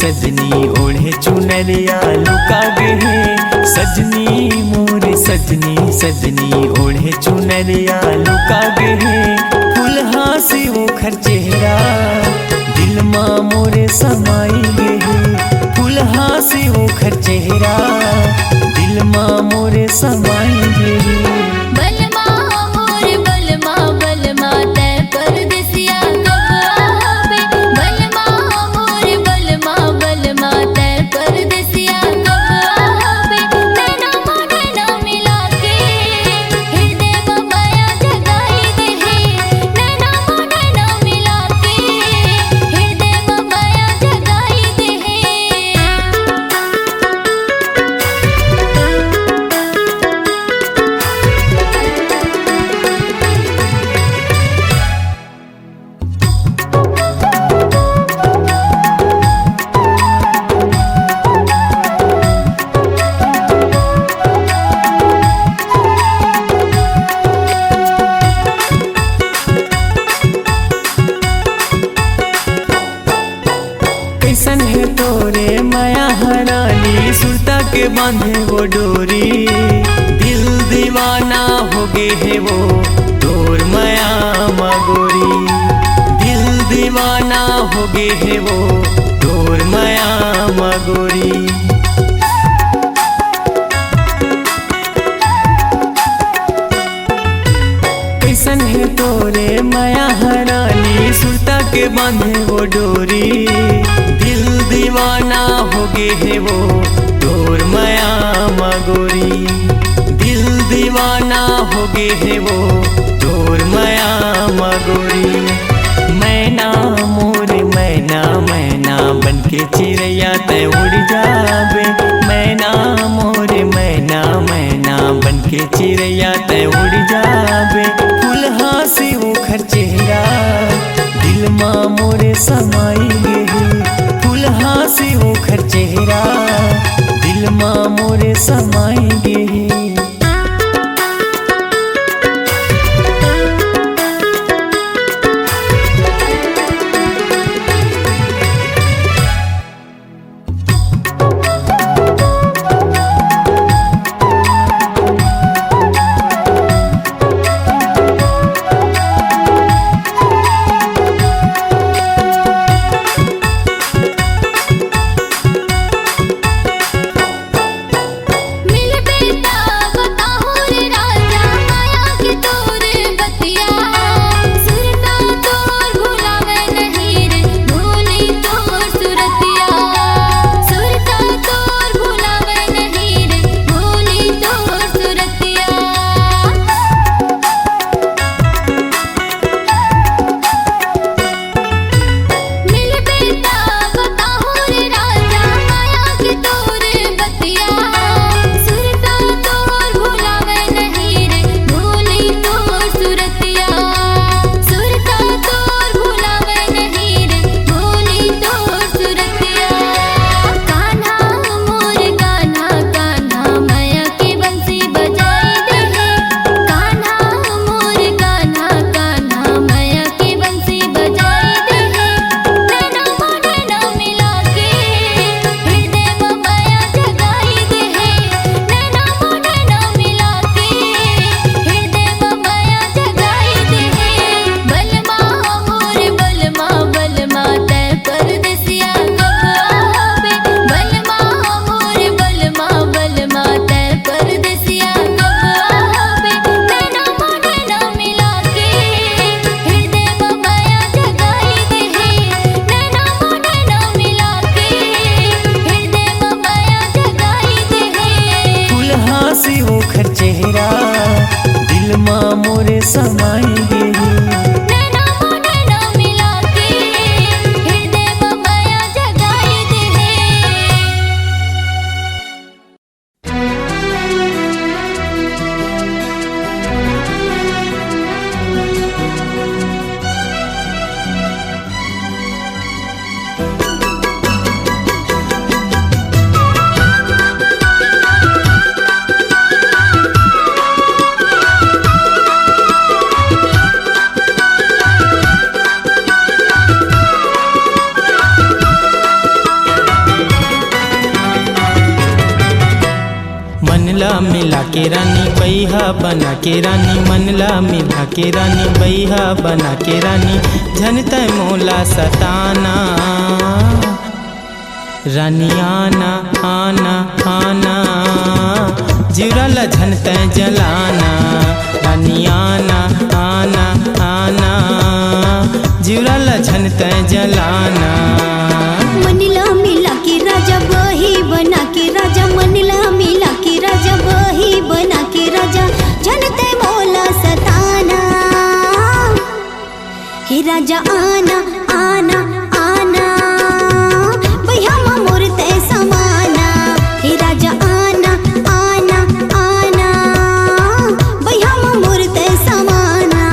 सजनी ओढ़े चुनरिया लुका गे है। सजनी मोरे सजनी सजनी ओढ़े चुनरिया लुका गे है। फुलहा से ओखर चेहरा दिल माँ मोरे समाई गे है। फुलहा से ओखर चेहरा दिल माँ मोरे समाई गे है। कैसन है तोरे माया हरानी सुरता के बांधे वो डोरी। दिल दीवाना हो गे है वो तोर माया मगोरी। दिल दीवाना हो गे है वो तोर माया मगोरी। कैसन है तोरे माया हरानी सुरता के बांधे वो डोरी। दिल दीवाना हो गे है वो तोर माया मगोरी। दिल दीवाना हो गे है वो तोर माया मगोरी। मैना मोरे मैना मैना बनके चिड़ैया तय उड़ जाबे। मैना मोरे मैना मैना बनके चिड़ैया तय उड़ जाबे। फुलहा से ओखर चेहरा दिल माँ मोरे समाई गे है। फुलहा से ओखर चेहरा दिल माँ मोरे समाई गे है। चेहरा दिल माँ मोरे समाई गे है। के रानी बैहा बना के रानी मनला मिला के रानी बैहा बना के रानी झनत मोला सताना रानी आना आना आना जिरल झनत जलाना रानी आना आना आना जिरल झनत जलाना मनला मिला के राजा बही बना के राजा मनला मिला के राजा बही बना के राजा जनते मोला सताना हे राजा आना आना आना भैया मोरते समाना हे राजा आना आना आना भैया मोरते समाना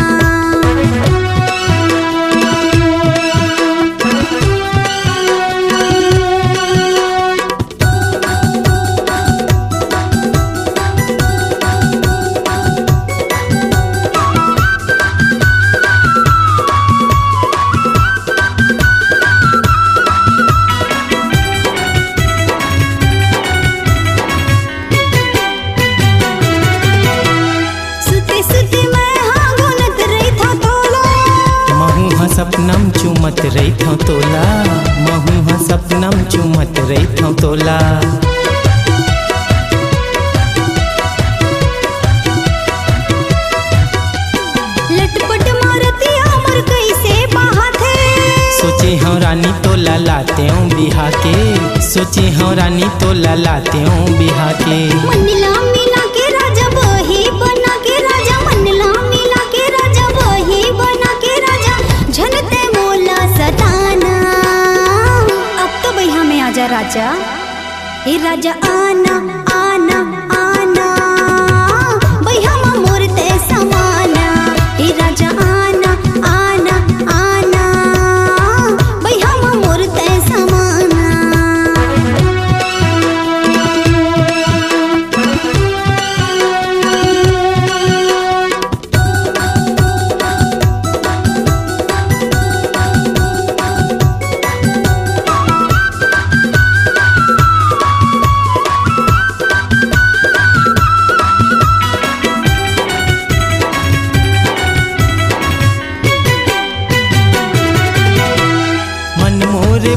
सपनम चुमत रही थो तोला महू सपनम चुमत रही थो तोला लटपट मारती हमर कैसे बाहते सोचे हम रानी तोला लाते हूँ बिहा के सोचे हम रानी तोला लाते हूँ बिहा के मनला मिला के राजा बही बना के राजा मनला मिला के राजा बही बना के राजा झनते मोला सताना अब तो भैया में आजा राजा हे राजा आना आना आना भैया मोरते समाना हे राजा आना आना आना भैया मोरते समाना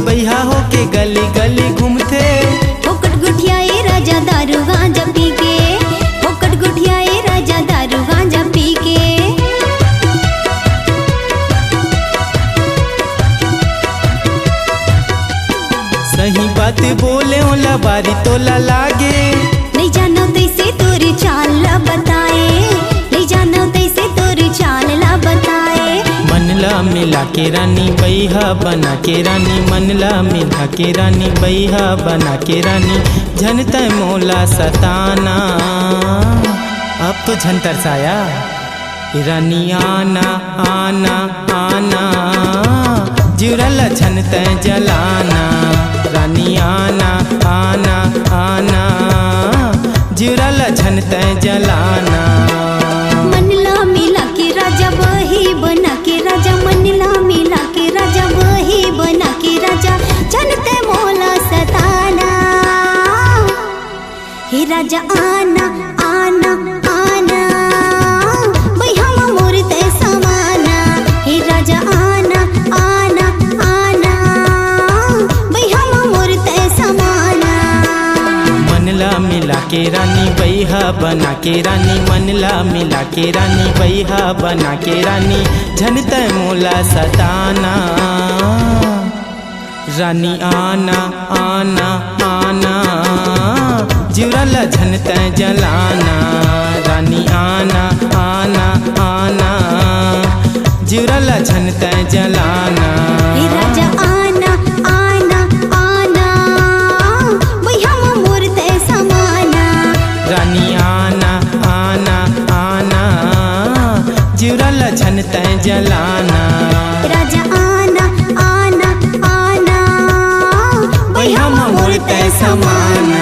बैहा होके गली गली घूमते फोकट गुठियाए राजा दारू गांजा पी के फोकट गुठियाए राजा दारू गांजा पी के सही बात बोले ओला बारी तोला लागे नहीं जानो तैसे तोरी चाल ला बताए नहीं जानो तैसे तोरी चाल ला बताए मनला मिला के रानी बैहा बना के रानी मनला मिला के रानी बैहा बना के रानी झनत मोला सताना अब तो झन तरसाया रानी आना आना आना जुरल झनत जलाना रानी आना आना आना जुरल झनत जलाना मनला मिला के राजा बही बना के राजा मनला मिला के राजा बही बना के राजा जनते मोला सताना हे राजा आना आना आना भैया मोरते समाना हे राजा आना आना आना भैया मोरते समाना मनला मिला के रानी बैहा बना के रानी मनला मिला के रानी बैहा बना के रानी झनत मोला सताना रानी आना आना आना जुरल झनत जलाना रानी आना आना आना जुरल झनत जलाना हे राजा आना आना आना भैया मोरते समाना रानी आना आना आना जुरल झनत जलाना राजा आना आना आना भैया मोरते समाना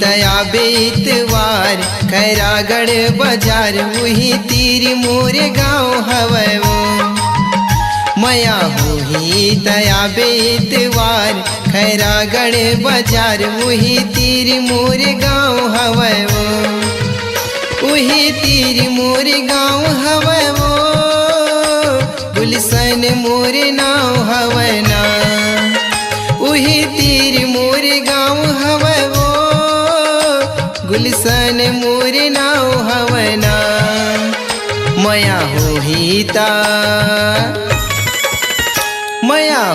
तया बेतवार खैरागढ़ बाजार वही तीर मोर गाँव हवै वो मया होही तया बेतवार खैरागढ़ बाजार वही तीर मोर गाँव हवै वो वही तीर मोर गाँव हवै वो गुलशन मोर नाव हवै ना वही तीर मोर गाँव हवै वो गुलशन मोर नाव हवै ना मया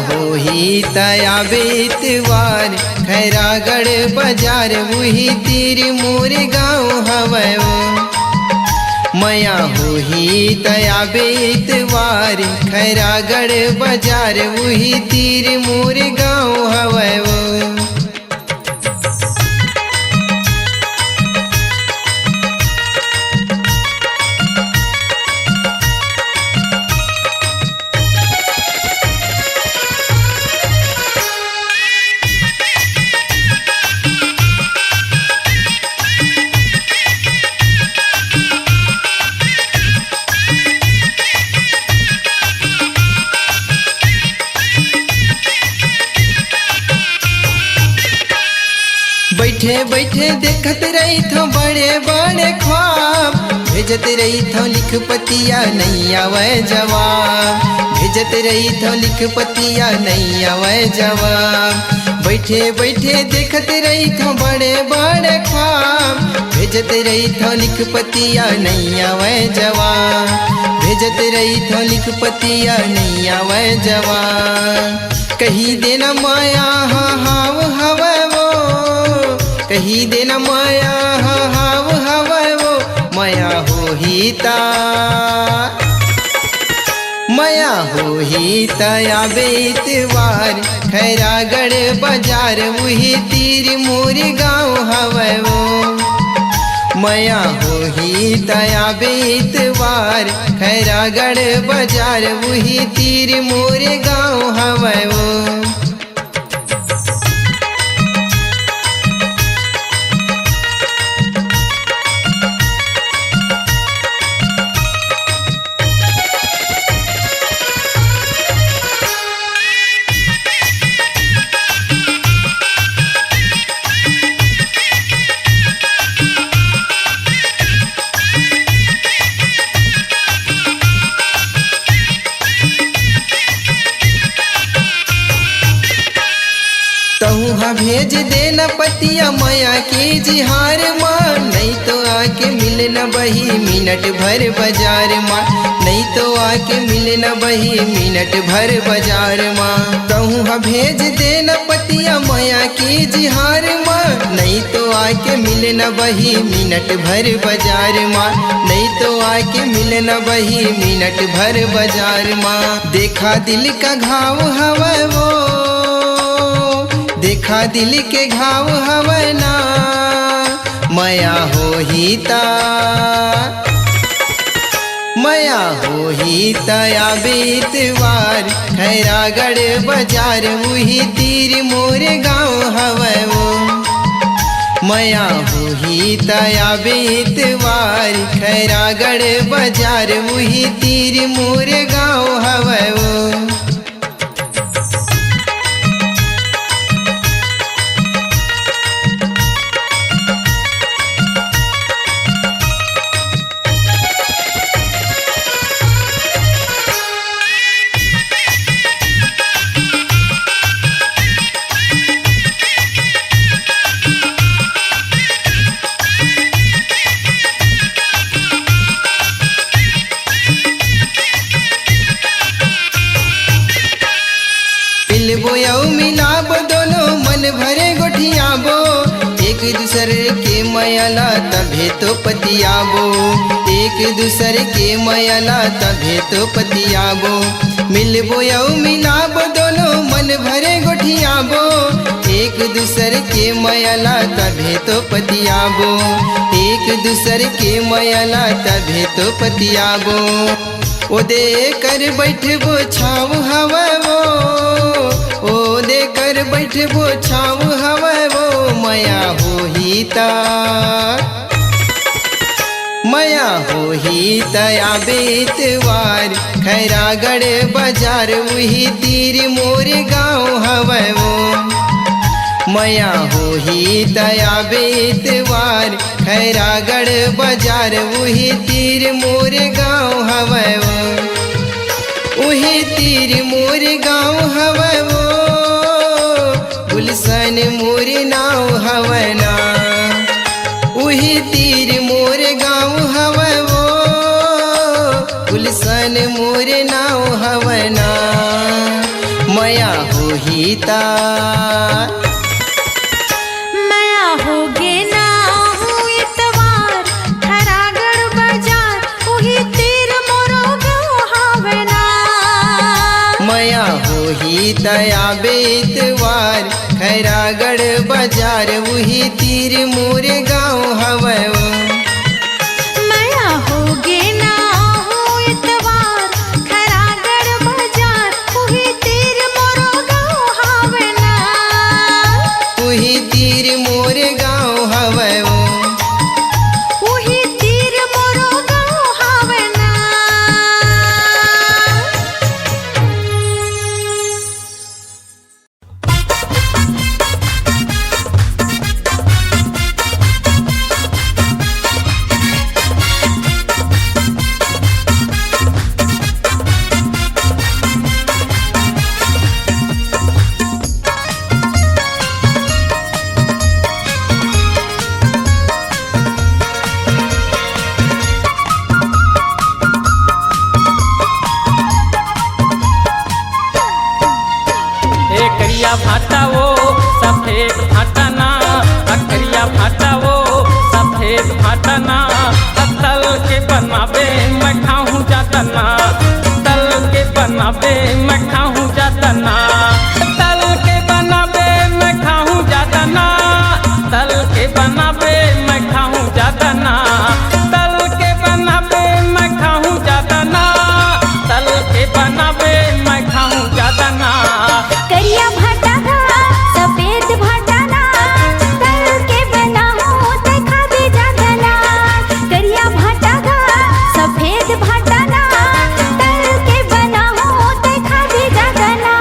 होही तया बेतवार खैरागढ़ बाजार वही तीर मोर गाँव हवै वो मया होही तया बेतवार खैरागढ़ बाजार वही तीर मोर गाँव हवै वो बैठे बैठे देखत रही थो बड़े बड़े ख्वाब भेजत रही थो लिख पतिया नहीं आवे जवाब भेजत रही थो लिख पतिया नहीं आवे जवाब बैठे बैठे देखत रही थो बड़े बड़े ख्वाब भेजत रही थो लिख पतिया नहीं आवे जवाब भेजत रही थो लिख पतिया नहीं आवे जवाब कही देना माया हाव हवै वो कही देना माया हाव हवै वो माया होही तया बेतवार खैरागढ़ बाजार वही तीर मोर गाँव हवै वो माया होही तया बेतवार खैरागढ़ बाजार वही तीर मोर गाँव हवै वो तहुहा भेज देना पतिया माया की जिहार माँ नहीं तो आके मिलना बही मिनट भर बाजार माँ नहीं तो आके मिलना बही मिनट भर बाजार माँ तहुहा भेज देना पतिया माया की जिहार माँ नहीं तो आके मिलना बही मिनट भर बाजार माँ नहीं तो आके मिलना बही मिनट भर बाजार माँ देखा दिल का घाव हवै वो देखा दिल के घाव हवै ना मया होही तया बेतवार खैरागढ़ बाजार वही तीर मोर गाँव हवै वो मया होही तया बेतवार खैरागढ़ बाजार वही तीर मोर गाँव हवै वो मिलाब दोनों मन भरे गोठियाबो एक दूसरे के मयला तभे तो पतियाबो एक दूसरे के मयला तभे तो पतियाबो मिलबो यौ मिलाब दोनों मन भरे गोठियाबो एक दूसरे के मयला तभे तो पतियाबो एक दूसरे के मयला तभे तो पतियाबो ओ दे कर बैठबो छाव हवा वो ओ देकर बैठबो छाव हवे वो मया होही ता मया होही तया बेतवार खैरागढ़ बाजार वही तीर मोर गाँव हवे वो मया होही तया बेतवार खैरागढ़ बाजार वही तीर मोर गाँव हवे वो वही तीर मोर गाँव हवे वो गुलशन मोर नाव हवे ना वही तीर मोर गाँव हवे वो गुलशन मोर नाव हवे ना मया होही ता मया होगे ना हूँ इतवार खैरागढ़ बाजार वही तीर मोरो गाँव हवे ना मया होही तया बेतवार खैरागढ़ बाजार वही तीर मोर गाँव हवे वो मया होगे ना हूँ इतवार खैरागढ़ बाजार वही तीर मोरो गाँव हवे ना वही तीर मोर गाँव हवे वो वही तीर मोरो गाँव हवे ना। करिया भाटा वो सफेद भाटा ना करिया भाटा वो सफेद भाटा ना तल के बनावे मैं खाऊं जाता ना तल के बनावे मैं खाऊं जाता ना तल के बनावे मैं खाऊं जाता ना तल के बनावे मैं खाऊं जाता ना तल के बनावे मैं खाऊं जाता ना तल के बनावे मैं खाऊं जाता ना करिया भाटा ना सफेद भाटा ना तल के बना हो ते खावे जाता ना करिया भाटा ना सफेद भाटा ना तल के बना हो ते खावे जाता ना।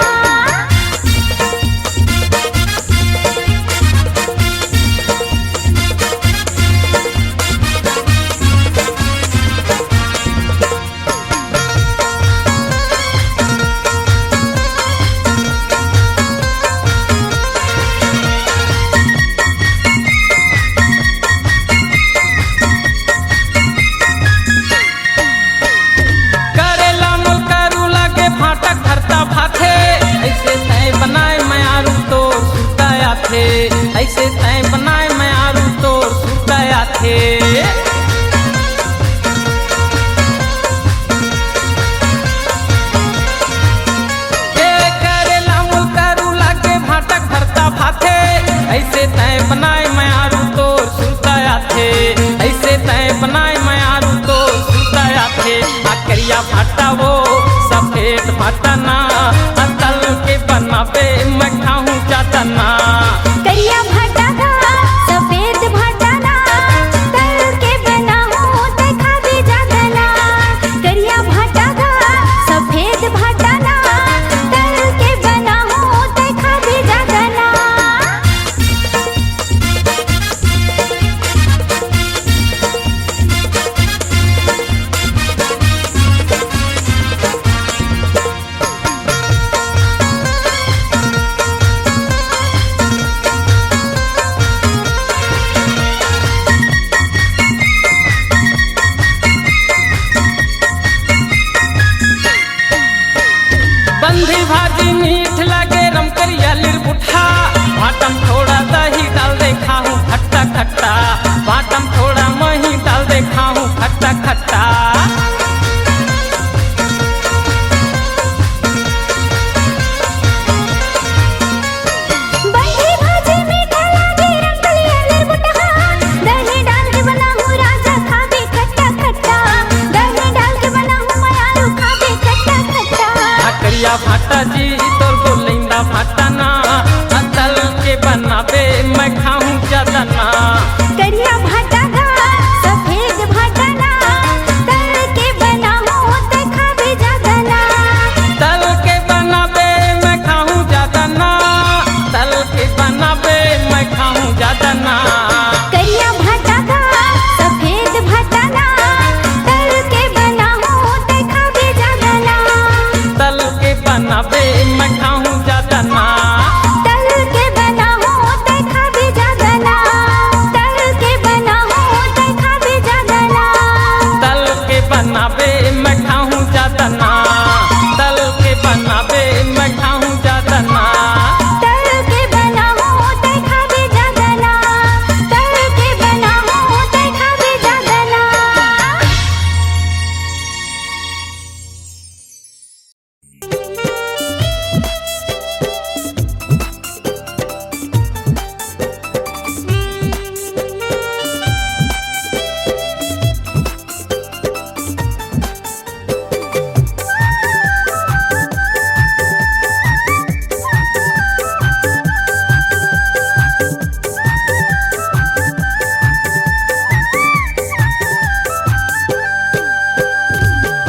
करेला मुल करू लागे फाटक भरता भाथे ऐसे तय बनाए मैं आरू तो सुताया थे ऐसे तय बनाए मैं आरू तो सुताया थे करेला मुल करू लागे फाटक भरता भाथे ऐसे तय बनाए मैं आरू तो सुताया थे ऐसे तय बनाए मैं आरू तो सुताया थे करिया भाटा वो सफेद भाटा ना तल के बनावे मैं खाऊं जाता ना करिया भाटा ना सफेद भाटा ना तल के बना हो ते खावे जाता ना करिया भाटा ना सफेद भाटा ना तल के बना हो ते खावे जाता ना। बंधी भाजी मीठ लगे रम करिया लिर बुठा भाटम थोड़ा दही डाल दे खाऊं खट्टा खट्टा भाटम थोड़ा मही डाल दे खाऊं खट्टा खट्टा बंधी भाजी मीठा लागे रंगलिया लिर बुटहा दही डाल के बना हूँ राजा खावे खट्टा खट्टा दही डाल के बना हूँ मयारू खावे खट्टा खट्टा। करिया भाटा जी तोर बोलिंदा भाटा ना बनावे मैं खाऊं ज्यादा ना, तल के बनावे मैं खाऊं ज्यादा ना। तल के बनाओ ते खावे ज्यादा ना, तल के बनाओ ते खावे ज्यादा ना।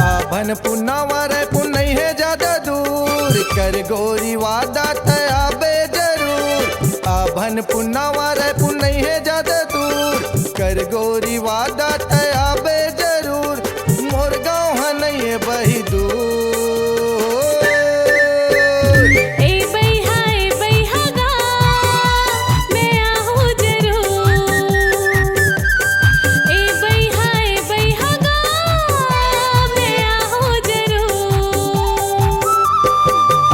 आभन पुनावर पुनई है ज्यादा दूर, कर गोरी वादा तया बे जरूर। आभन पुनावर पुनई है ज्यादा दूर, कर गोरी वादा तया बे जरूर। मोर गाँव है नहीं बही दूर। ए बैहा गा मैं आहूँ जरूर। ए बैहा गा मैं आहूँ जरूर।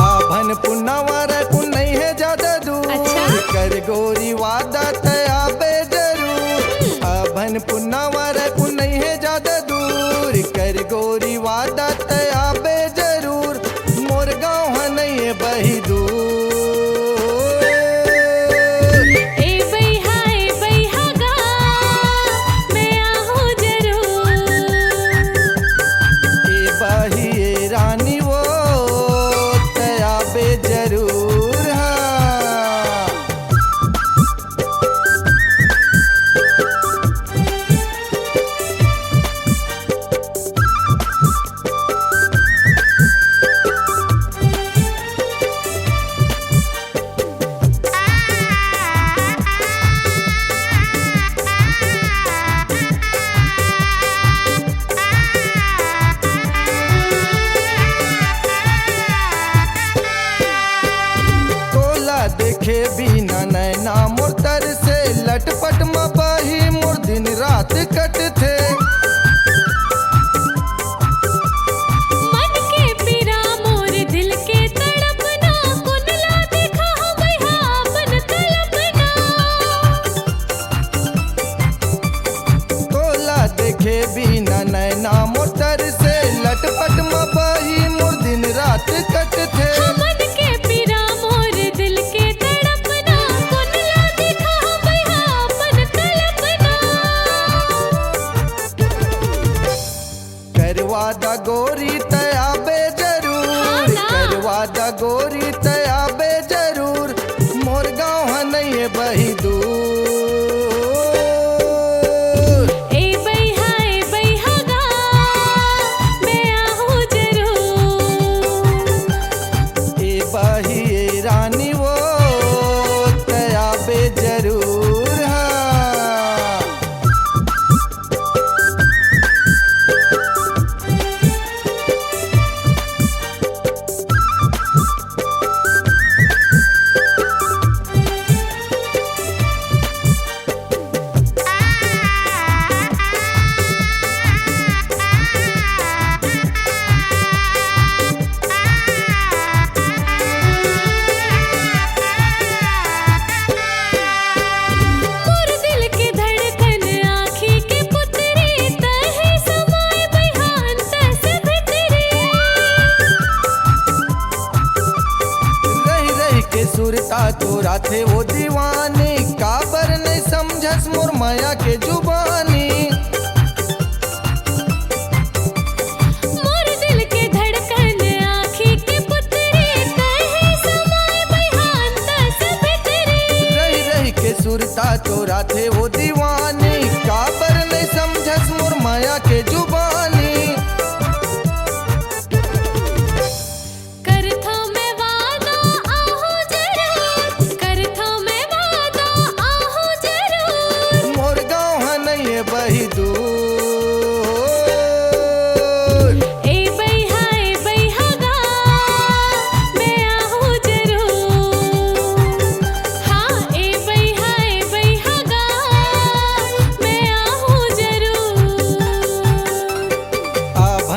आभन पुनावर पुनई है ज्यादा दूर, अच्छा? कर गोरी वादा तया बे जरूर। आभन पुनावर पुनई है ज्यादा दूर, कर गोरी वादा तया बे जरूर। मोर गाँव है नहीं बही दूर। ए बैहा गा मैं आहूँ जरूर। ए बही ए रानी वो तया बे जरूर। हाँ तोला देखे बिना नैना मोर तर से, लटपट में बही मोर दिन रात कट थे। मन के पीरा मोर दिल के तड़पना, कुनला देखा हो बैहा अपन कल्पना। तोला देखे बिना नैना मोर तर से, लटपट में बही मोर दिन रात कट थे। मन के पीरा मोर दिल के तड़पना, कुनला देखा हो बैहा अपन कल्पना। करवा दा गोरी तया बे जरूर, हाँ ना। करवा दा गोरी तया बे जरूर। मोर गाँव है नहीं बही दूर। ए बैहा गा मैं आहूँ जरूर। ए बही ए रानी वो तया बे जरूर। हाँ मोर दिल के धड़कन आँखी के पुतरी, तहे समाए बैहा अंतस भितरी। रही रही के सुरता तोरा थे वो दीवानी, काबर नहीं समझस मोर माया के जुबानी। मोर दिल के धड़कन आँखी के पुतरी, तहे समाए बैहा अंतस भितरी। रही रही के सुरता तोरा थे वो दीवानी, काबर नहीं समझस मोर माया के जुबानी। करथा मैं वादा आहूँ जरूर, करथा मैं वादा आहूँ जरूर। मोर गाँव है नहीं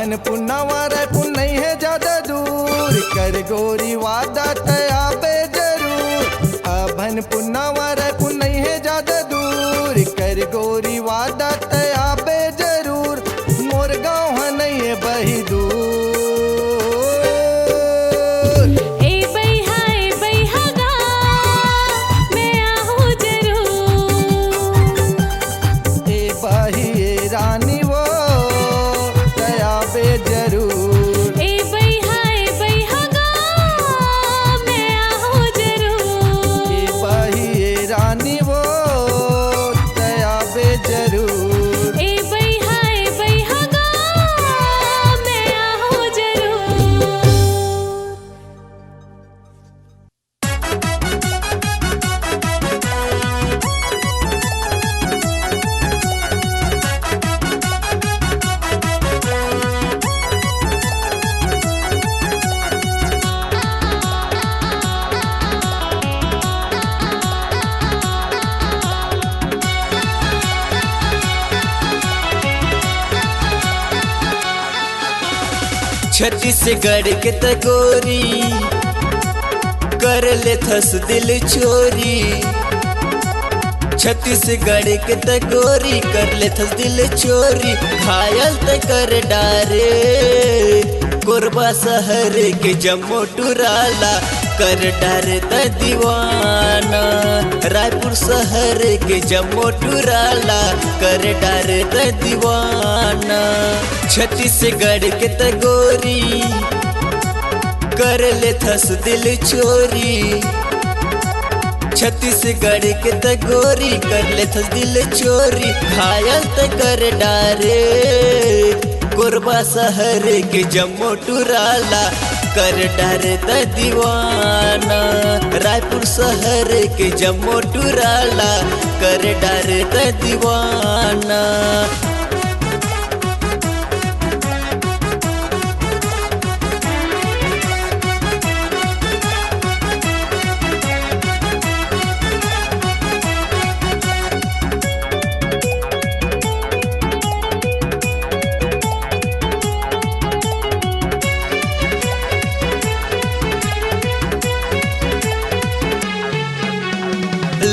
अभन पुनावर नहीं है ज्यादा दूर, कर गोरी वादा तयाबे जरूर। अभन पुनावर नहीं है ज्यादा दूर, कर गोरी वादा तयाबे जरूर। मोर गाँव नहीं है बही दूर। ए बैहा गा मैं आहूँ जरूर। ए बही ए रानी वो तयाबे जरूर। ए बैहा गा मैं आहूँ जरूर। ए बही ए रानी वो तयाबे जरूर। ए बैहा गा मैं आहूँ जरूर। छत्तीसगढ़ के तगोरी कर ले थस दिल चोरी। छत्तीसगढ़ के तगोरी कर ले थस दिल चोरी। घायल त कर डारे कोरबा शहर के जम्मू टुराला कर डारे त दीवाना। रायपुर शहर के जम्मू टुराला कर डारे त दीवाना। छत्तीसगढ़ के तगोरी कर ले थस दिल चोरी। छत्तीसगढ़ के तगोरी कर ले थस दिल चोरी। घायल त कर डारे कोरबा शहर के जम्मू टुराला कर डारे त दीवाना। रायपुर शहर के जम्मू टुराला कर डारे त दीवाना।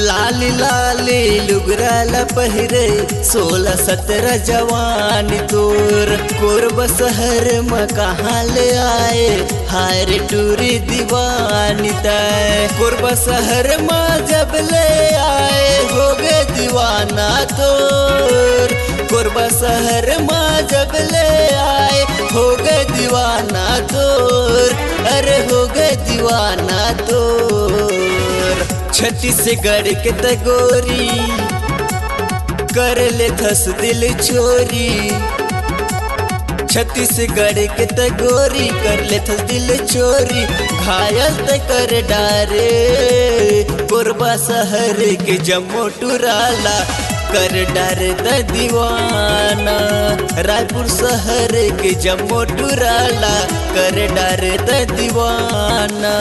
लाली लाली लुगराला पहिरे 16-17 जवान तोर। कोरब शहर में कहाँ ले आए हाय रे टूरी दीवानी तय। कोरब शहर में जब ले आए हो गए दीवाना तोर। कोरब शहर में जब ले आए हो गए दीवाना तोर। अरे हो गए दीवाना तोर। छत्तीसगढ़ के तगोरी कर ले थस दिल चोरी। छत्तीसगढ़ के तगोरी कर ले थस दिल चोरी। घायल त कर डारे कोरबा शहर के जम्मू टुराला कर डारे त दीवाना। रायपुर शहर के जम्मू टुराला कर डारे त दीवाना।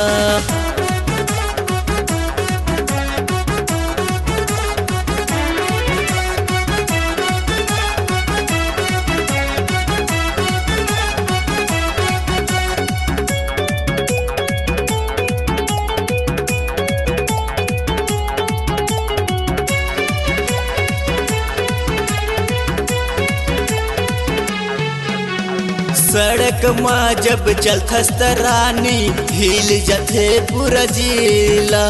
सड़क माँ जब चलथस त रानी हिल जथे पूरा जिला।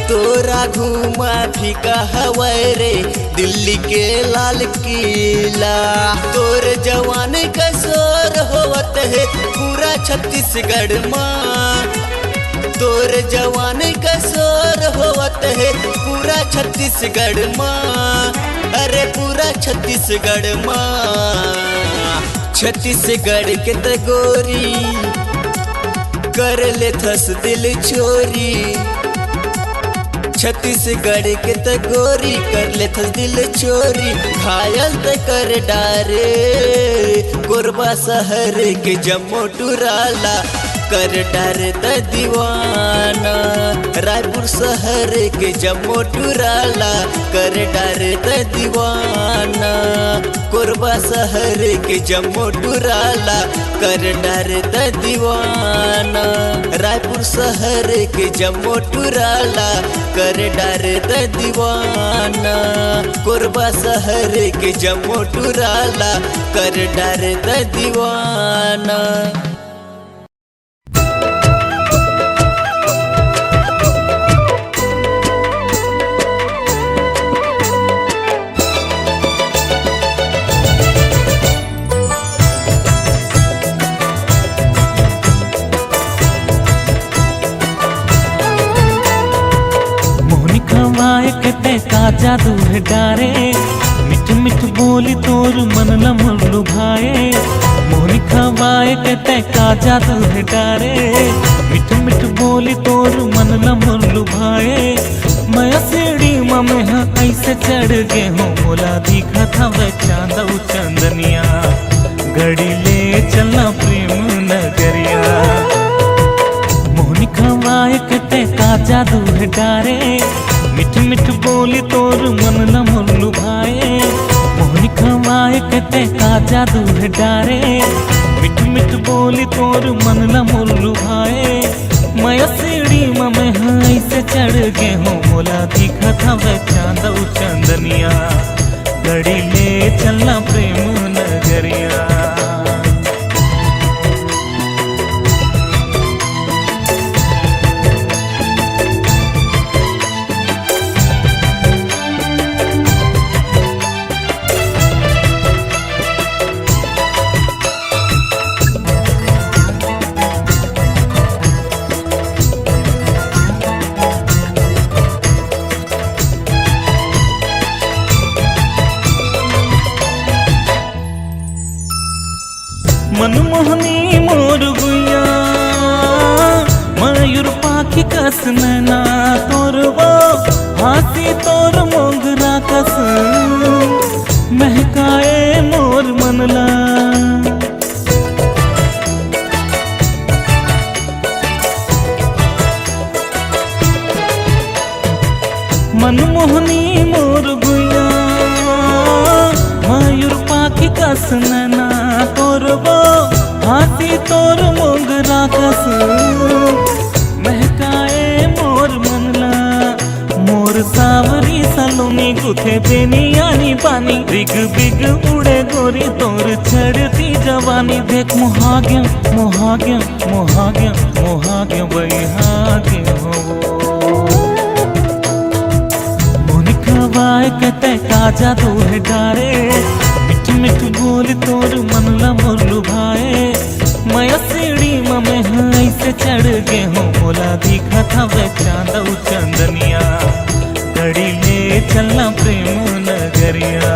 तोरा घूमा फीका हवाए रे दिल्ली के लाल किला। तोर जवान का शोर होवत है पूरा छत्तीसगढ़ माँ। तोर जवान का शोर होवत है पूरा छत्तीसगढ़ माँ। अरे पूरा छत्तीसगढ़ माँ। छत्तीसगढ़ के तगोरी कर ले थस दिल चोरी। छत्तीसगढ़ के तगोरी कर ले थस दिल चोरी। घायल त कर डारे कोरबा शहर के जम्मू टुराला कर डर त दीवाना। रायपुर शहर के जम्मो टुराला कर डर त दीवाना। कोरबा शहर के जम्मो टुराला कर डर त दीवाना। रायपुर शहर के जम्मो टुराला कर डर त दीवाना। कोरबा शहर के जम्मो टुराला कर डर त दीवाना। का जादू है डारे मिठ मिठ बोली तोर मन लमन लुभाए। मोहनी खवाए कहते का जादू है डारे मिठ मिठ बोली तोर मन लमन लुभाए। मैं सीढ़ी में हाँ ऐसे चढ़ गे हूँ मोला दिखा था वह चांद चंदनिया। घड़ी ले चलना प्रेम नगरिया। मोहनी खवाए कहते का जादू है डारे मिठ मिठ बोली तोर मन लमन लुभाए। मोहनी खवाए कहते का जादू है डारे मिठ मिठ बोली तोर मन लमन लुभाए। मैं सीढ़ी में हाँ ऐसे चढ़ गे हूँ मोला दिखा था वह चांद चंदनिया। घड़ी ले चलना प्रेम नगरिया। मनमोहनी मोर गुइया मयूर पाखी कस नैना तोर वो हाथी तोर मोगरा कस महकाए मोर मनला। मनमोहनी मोर गुइया मयूर पाखी कस नैना तोर वो हाथी तोर मोगरा कस महकाए मोर मनला। मोर सावरी सलोनी गुथे बेनियानी पानी बिग बिग उड़े गोरी तोर छड़ती जवानी। देख मोहाग्य मोहाग्य मोहाग्य मोहाग्य वैहाग्य हो। मोहनी खवाए कहते का जादू है डारे मिठ मिठ बोल तोर मन लमन लुभाए। मैं सीढ़ी में हाँ ऐसे चढ़ गे हूँ मोला दिखा था वह चांद चंदनिया। घड़ी ले चलना प्रेम नगरिया।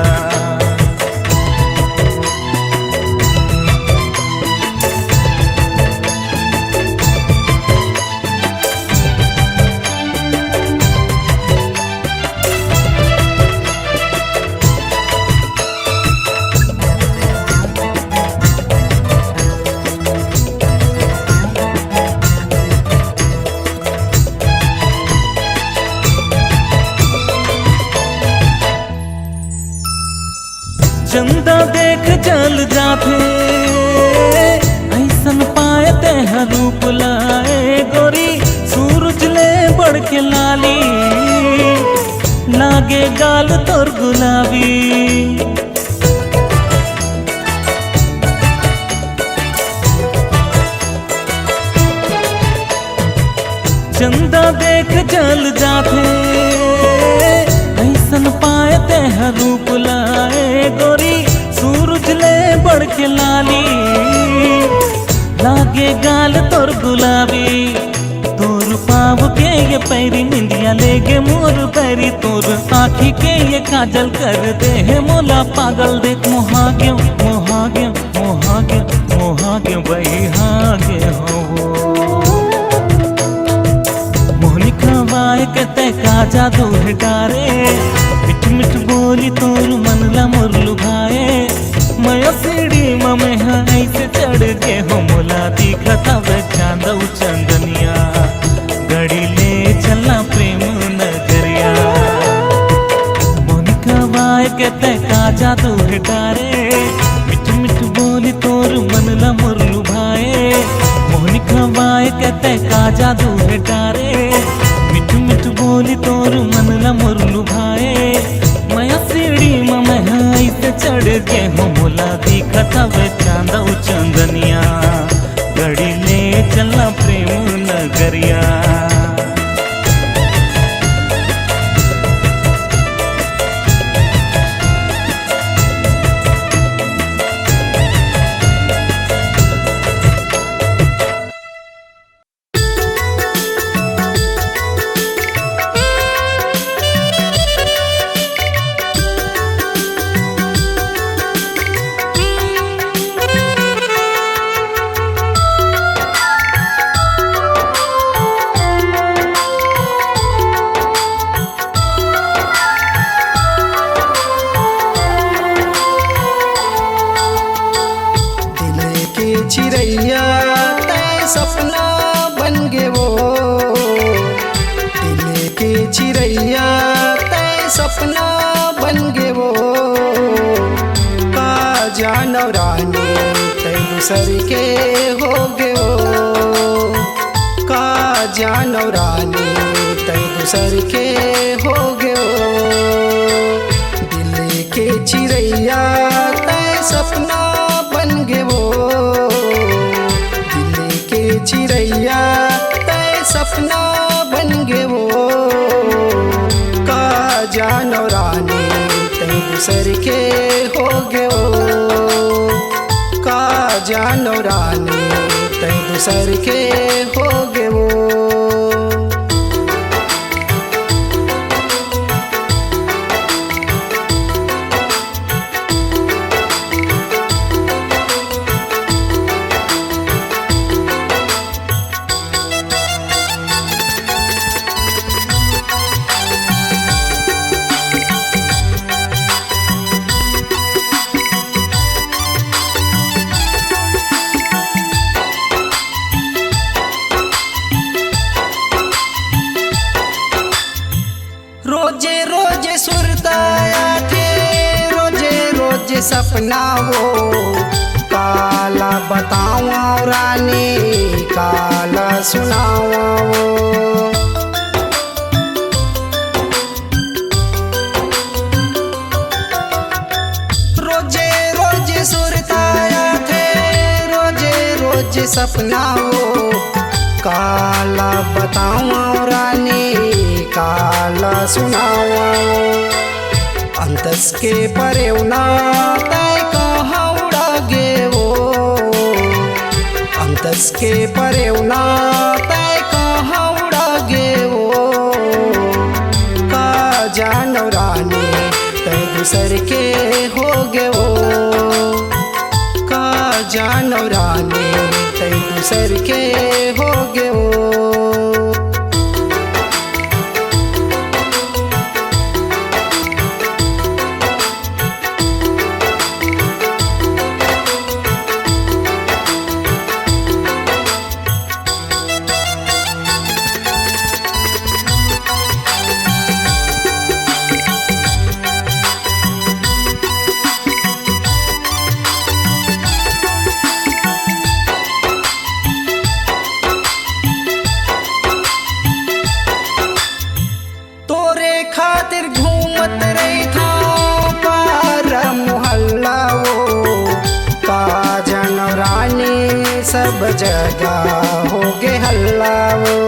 चंदा देख जल जाते ऐसन पाए ते रूप लाए। गोरी सूरज ले बढ़ के लाली लागे गाल तोर गुलाबी। चंदा देख जल जाते ऐसन पाए ते रूप लाए। गोरी सूरज ले बढ़ के लाली लागे गाल तोर गुलाबी। तोर पाव के ये पैरी निंदिया लेगे मोर पैरी। तोर आँखी के ये काजल कर दे है मोला पागल। देख मोहाग्य मोहाग्य मोहाग्य मोहाग्य वैहाग्य हो। मोहनी खवाए कहते का जादू है डारे मिठ मिठ बोली तोर मन लमन लुभाए। मैं सीढ़ी में हाँ ऐसे चढ़ के हूँ मोला दिखत हवे चांदऊ चंदनिया गड़ी ले चलना प्रेम नगरिया मोनिका बाय कहते का जादू है डारे मिठ मिठ बोली तोर मन ला मुरलू भाए मोनिका बाय कहते का जादू है डारे मिठ मिठ बोली तोर मन ला मुरलू भाए मैं सीढ़ी में मैं से चढ़ के हो मोला दिखत हवे चांदऊ चंदनिया गड़ी ले चलना प्रेम नगरिया चिड़ैया तय सपना बन गे वो दिल के चिड़ैया तय सपना बन गे वो का जानो रानी तय दूसर के हो गे वो का जानो रानी तय दूसर के हो गे वो दिल के चिड़ैया तय सपना बन गे वो चिड़ैया तय सपना बन गे वो का जानो रानी तय दूसर के हो गे वो का जानो रानी तय दूसर के हो गे वो रोजे रोजे सुरताया थे रोजे रोजे सपना वो काला बतावा रानी काला सुनावा वो रोजे रोजे सुरताया थे रोजे रोजे सपना वो काला बतावा रानी काला सुनावा अंतस के परेवना तय कहाँ उड़ा गे वो अंतस के परेवना तय कहाँ उड़ा गे वो का जानो रानी तय दूसर के हो गे वो का जानो रानी तय दूसर के हो गे वो खातिर घूमत रही था पार मोहल्ला वो का जानो रानी सब जगह हो गे हल्ला वो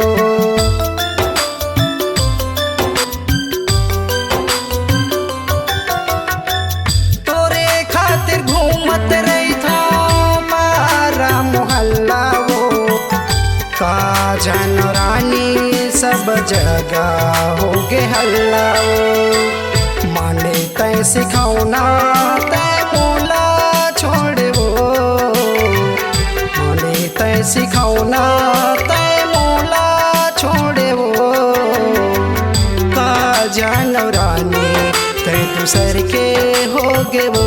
तोरे खातिर घूमत रही था पार मोहल्ला वो का जानो रानी सब जगह हो गे हल्ला माने तय सिखौना तय मोला छोड़े वो माने तय सिखौना तय मोला छोड़े वो का जानो रानी तय दूसर के हो गे वो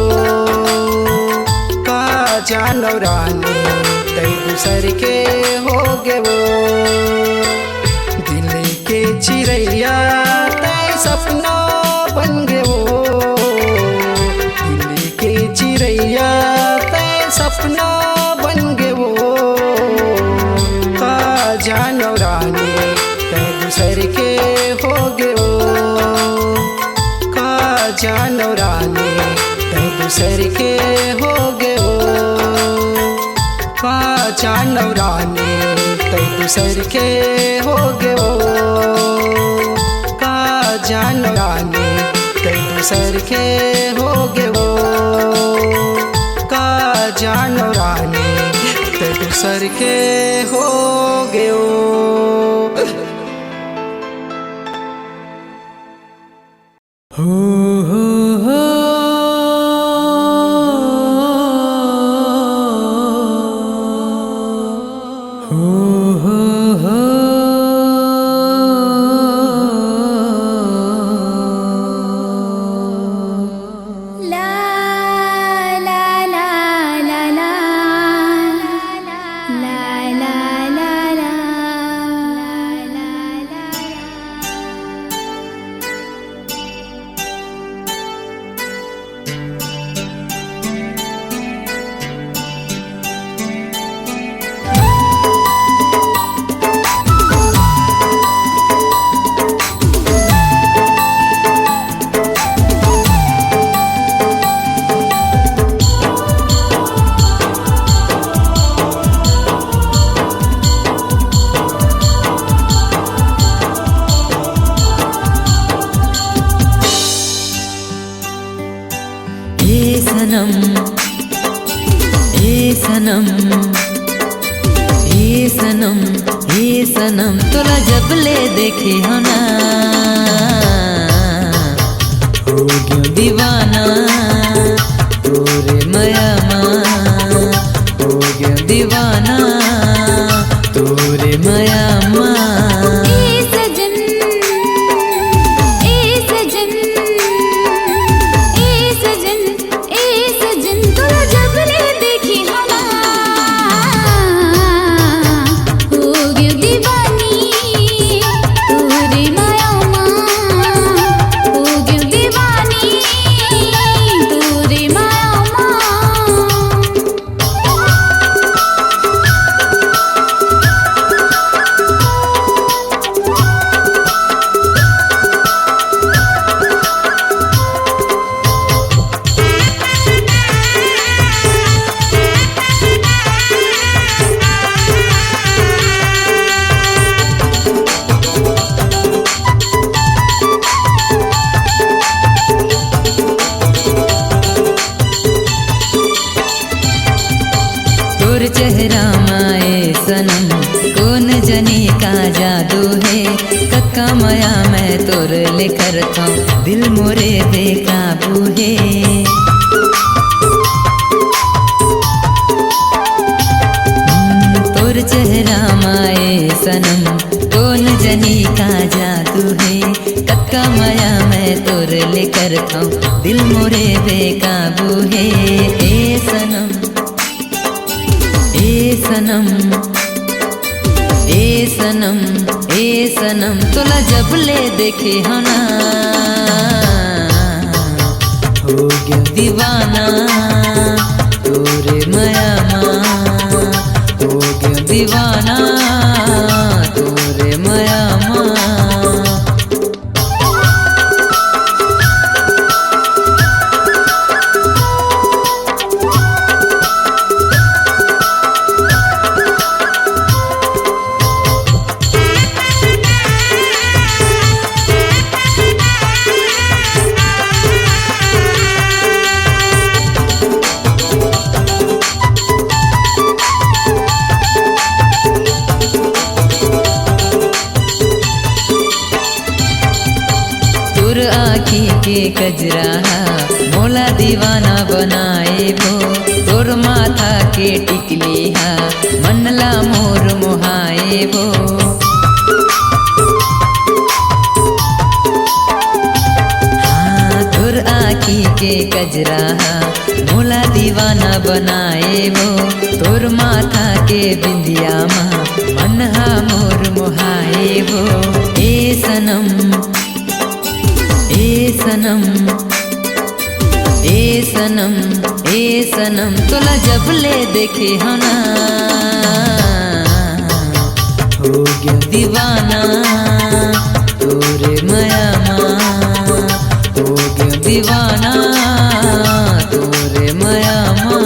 का जानो रानी तै दूसर के हो गे वो दिल के चिड़ैया तै सपना बन गे वो दिल के चिड़ैया तै सपना बन गे वो का जानो रानी तै दूसर के हो गे वो का जानो रानी तै दूसर के हो गे वो का जानो रानी तै दूसर के हो गे वो का जानो रानी तै दूसर के हो गे वो का जानो रानी तै दूसर के हो गे वो। ला ला ला ला ला ला ला ला ला सनम ए सनम ए सनम ए सनम तोरा जब ले देखे हो ना हो गयो दीवाना तोरे माया हो गयो दीवाना तोरे माया ए सजन ए सजन ए सजन ए सजन तोरा जब ले देखी हमा हो गयो दीवानी तोरे माया हो गयो दीवानी तोरे माया तोर चेहरा माए सनम कौन जनी का जादू है कक्का माया मैं तोर लेकर था दिल मोरे बेकाबू है तोर चेहरा माए सनम कौन जनी का जादू है कक्का माया मैं तोर लेकर था दिल मोरे बेकाबू है ए सनम ए सनम ए सनम ए सनम तोला जब ले देखे हो ना हो गया दीवाना तोरे माया हो गया दीवाना तोरे माया आँखी के कजरा मोला दीवाना बनाए वो तोर माथा के टिकली हा मनला मोर मोहाए वो हाँ तोर आँखी के कजरा मोला तोला दीवाना बनाए वो तोर माथा के बिंदिया माँ मनहा मोर मोहाए वो ए सनम ए सनम ए सनम ए सनम तोला जब ले देखे हना हो गया दीवाना तोरे माया माँ हो गया दीवाना तोरे माया माँ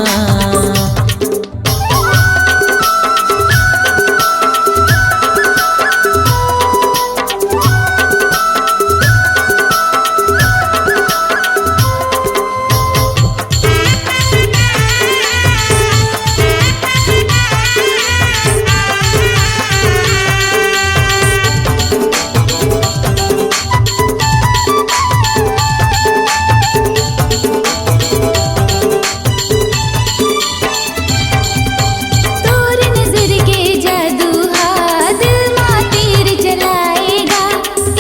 तोर नजर के जादू हा दिल मा तीर चलाएगा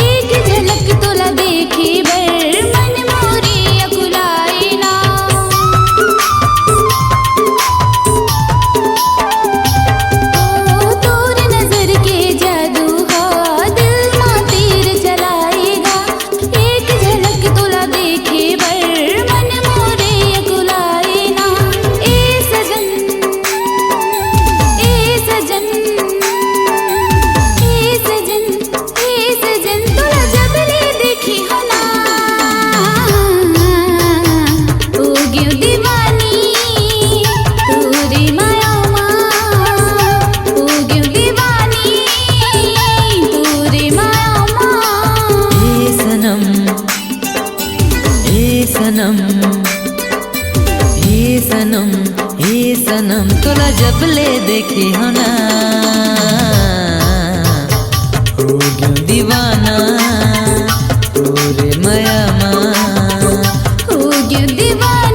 एक झलक तोला देखी बर मन मोरे अकुलाएना तोर नजर के जादू हा दिल मा तीर चलाएगा एक झलक तोला देखे बर मन मोरे अकुलाएना ए सजन ए सजन ए सजन ए सजन तोला जब ले देखी हना हो गयो दीवानी तोरे माया माँ हो गयो दीवानी तोरे माया माँ ए सनम ए सनम ए सनम ए सनम तोला जब ले देखे होना हो गया दीवाना तोरे माया माँ हो गयो दीवानी